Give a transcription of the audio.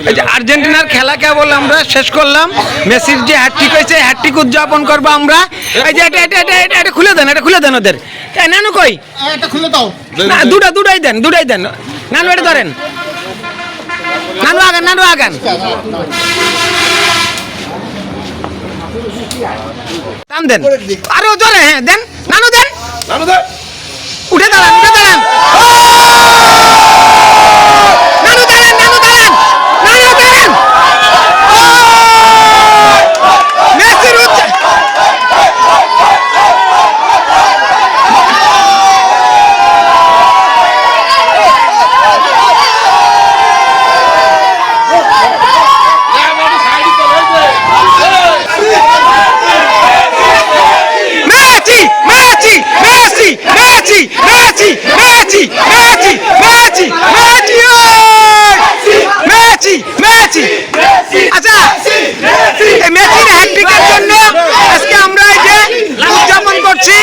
আর্জেন্টিনার খেলা কেবল আমরা শেষ করলাম। মেসির যে হ্যাটট্রিক হয়েছে হ্যাটট্রিক উদযাপন করবো আমরা। এই যে এটা খুলে দেন, এটা খুলে দেন ওদের। নানু কই? এটা খুলে দাও। দুটাই দেন। নানু এটা ধরেন, নানু আগান টান দেন আরো জোরে। হ্যাঁ দেন, নানু দেন, উঠে দাঁড়ান। নানু দাঁড়ান। মেসির আচ্ছা, এই মেসির হ্যাটট্রিকের জন্য আজকে আমরা এই যে উদযাপন করছি।